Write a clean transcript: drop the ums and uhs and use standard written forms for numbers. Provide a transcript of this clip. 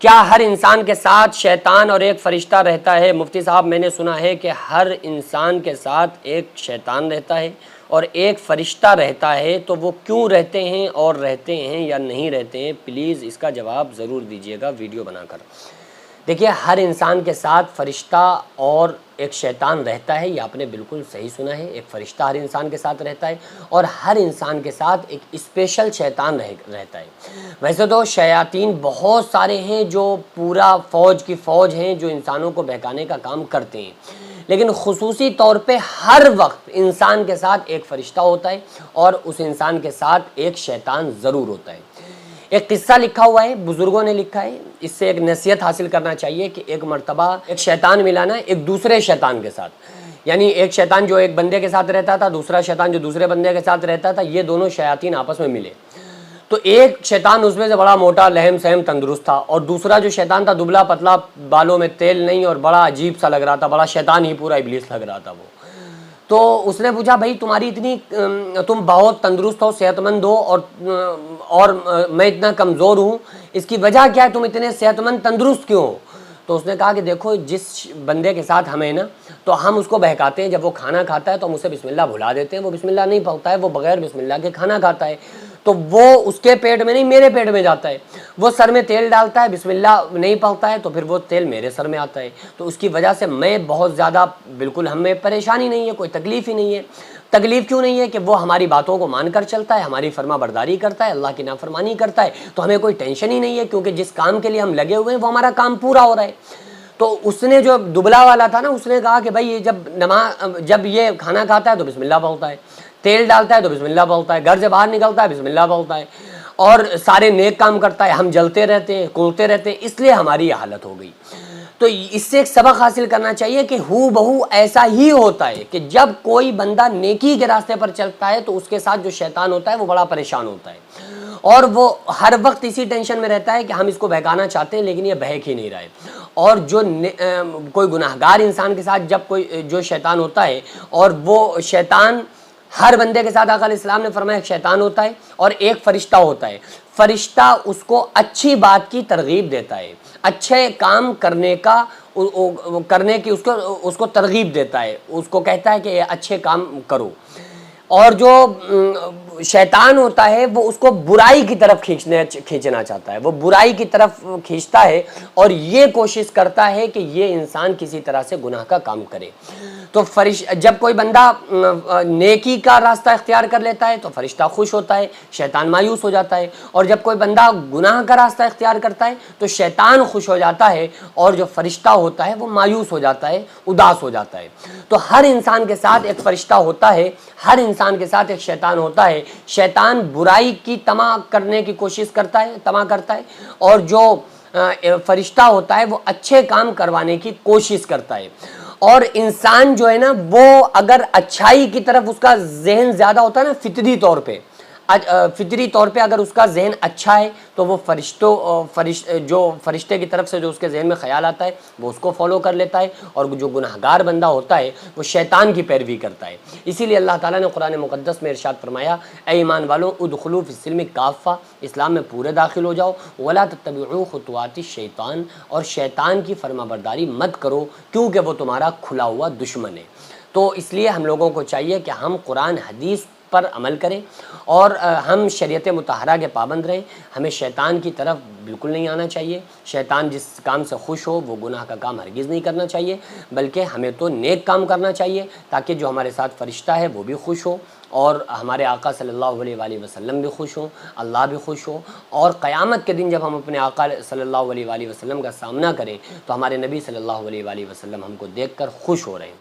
क्या हर इंसान के साथ शैतान और एक फ़रिश्ता रहता है? मुफ्ती साहब, मैंने सुना है कि हर इंसान के साथ एक शैतान रहता है और एक फ़रिश्ता रहता है, तो वो क्यों रहते हैं और रहते हैं या नहीं रहते हैं? प्लीज़ इसका जवाब ज़रूर दीजिएगा वीडियो बनाकर। देखिए, हर इंसान के साथ फ़रिश्ता और एक शैतान रहता है, ये आपने बिल्कुल सही सुना है। एक फ़रिश्ता हर इंसान के साथ रहता है और हर इंसान के साथ एक स्पेशल शैतान रहता है। वैसे तो शयातीन बहुत सारे हैं जो पूरा फ़ौज की फ़ौज हैं जो इंसानों को बहकाने का काम करते हैं, लेकिन ख़ुसूसी तौर पे हर वक्त इंसान के साथ एक फ़रिश्ता होता है और उस इंसान के साथ एक शैतान ज़रूर होता है। एक किस्सा लिखा हुआ है, बुजुर्गों ने लिखा है, इससे एक नसीहत हासिल करना चाहिए कि एक मर्तबा एक शैतान मिला ना एक दूसरे शैतान के साथ, यानी एक शैतान जो एक बंदे के साथ रहता था, दूसरा शैतान जो दूसरे बंदे के साथ रहता था, ये दोनों शयातीन आपस में मिले। तो एक शैतान उसमें से बड़ा मोटा लहम सहम तंदुरुस्त था और दूसरा जो शैतान था दुबला पतला, बालों में तेल नहीं और बड़ा अजीब सा लग रहा था, बड़ा शैतान ही पूरा इब्लीस लग रहा था वो। तो उसने पूछा, भाई तुम्हारी इतनी तुम बहुत तंदुरुस्त हो, सेहतमंद हो और मैं इतना कमज़ोर हूँ, इसकी वजह क्या है? तुम इतने सेहतमंद तंदुरुस्त क्यों हो? तो उसने कहा कि देखो, जिस बंदे के साथ हमें ना, तो हम उसको बहकाते हैं। जब वो खाना खाता है तो हम उसे बिस्मिल्लाह भुला देते हैं, वो बिस्मिल्लाह नहीं पढ़ता है, वो बगैर बिस्मिल्लाह के खाना खाता है, तो वो उसके पेट में नहीं मेरे पेट में जाता है। वो सर में तेल डालता है, बिस्मिल्लाह नहीं पढ़ता है, तो फिर वो तेल मेरे सर में आता है। तो उसकी वजह से मैं बहुत ज़्यादा, बिल्कुल हमें परेशानी नहीं है, कोई तकलीफ़ ही नहीं है। तकलीफ़ क्यों नहीं है? कि वो हमारी बातों को मानकर चलता है, हमारी फर्मा बरदारी करता है, अल्लाह की नाफरमानी करता है, तो हमें कोई टेंशन ही नहीं है, क्योंकि जिस काम के लिए हम लगे हुए हैं वो हमारा काम पूरा हो रहा है। तो उसने, जो दुबला वाला था ना, उसने कहा कि भाई ये जब ये खाना खाता है तो बिस्मिल्लाह बोलता है, तेल डालता है तो बिस्मिल्लाह बोलता है, घर से बाहर निकलता है बिस्मिल्लाह बोलता है और सारे नेक काम करता है, हम जलते रहते हैं, कुलते रहते हैं, इसलिए हमारी ये हालत हो गई। तो इससे एक सबक हासिल करना चाहिए कि हूबहू ऐसा ही होता है कि जब कोई बंदा नेकी के रास्ते पर चलता है तो उसके साथ जो शैतान होता है वो बड़ा परेशान होता है और वो हर वक्त इसी टेंशन में रहता है कि हम इसको बहकाना चाहते हैं लेकिन ये बहक ही नहीं रहा है। और जो कोई गुनाहगार इंसान के साथ जब कोई जो शैतान होता है, और वो शैतान हर बंदे के साथ, आका अलैहिस्सलाम ने फरमाया, एक शैतान होता है और एक फ़रिश्ता होता है। फ़रिश्ता उसको अच्छी बात की तरगीब देता है, अच्छे काम करने का करने की उसको तरगीब देता है, उसको कहता है कि अच्छे काम करो। और जो शैतान होता है वो उसको बुराई की तरफ खींचना चाहता है, वो बुराई की तरफ खींचता है और ये कोशिश करता है कि ये इंसान किसी तरह से गुनाह का काम करे। तो जब कोई बंदा नेकी का रास्ता इख्तियार कर लेता है तो फरिश्ता खुश होता है, शैतान मायूस हो जाता है, और जब कोई बंदा गुनाह का रास्ता इख्तियार करता है तो शैतान खुश हो जाता है और जो फरिश्ता होता है वो मायूस हो जाता है, उदास हो जाता है। तो हर इंसान के साथ एक फरिश्ता होता है, हर इंसान के साथ एक शैतान होता है। शैतान बुराई की तमा करने की कोशिश करता है, तमा करता है, और जो फरिश्ता होता है वो अच्छे काम करवाने की कोशिश करता है। और इंसान जो है ना, वो अगर अच्छाई की तरफ उसका जहन ज़्यादा होता है ना, फितरी तौर पे अगर उसका जहन अच्छा है तो वो फरिश्ते की तरफ से जो उसके जहन में ख्याल आता है वो उसको फॉलो कर लेता है, और जो गुनाहगार बंदा होता है वो शैतान की पैरवी करता है। इसीलिए अल्लाह ताला ने कुरान मुक़द्दस में इरशाद फरमाया, ऐ ईमान वालों, उदखुलू फिस्सिल्मि काफ़ा, इस्लाम में पूरे दाखिल हो जाओ, वला तत्तबिउ खुतवातिश शैतान, और शैतान की फरमाबरदारी मत करो क्योंकि वो तुम्हारा खुला हुआ दुश्मन है। तो इसलिए हम लोगों को चाहिए कि हम कुरान हदीस पर अमल करें और हम शरीयत मुतहरा के पाबंद रहें। हमें शैतान की तरफ बिल्कुल नहीं आना चाहिए। शैतान जिस काम से खुश हो वो गुनाह का काम हरगिज़ नहीं करना चाहिए, बल्कि हमें तो नेक काम करना चाहिए ताकि जो हमारे साथ फरिश्ता है वो भी खुश हो और हमारे आका सल्लल्लाहु अलैहि वसल्लम भी खुश हो, अल्लाह भी खुश हो। और क़यामत के दिन जब हम अपने आका सल्लल्लाहु अलैहि वसल्लम का सामना करें तो हमारे नबी सल्लल्लाहु अलैहि वसल्लम हमको देखकर खुश हो रहे हैं।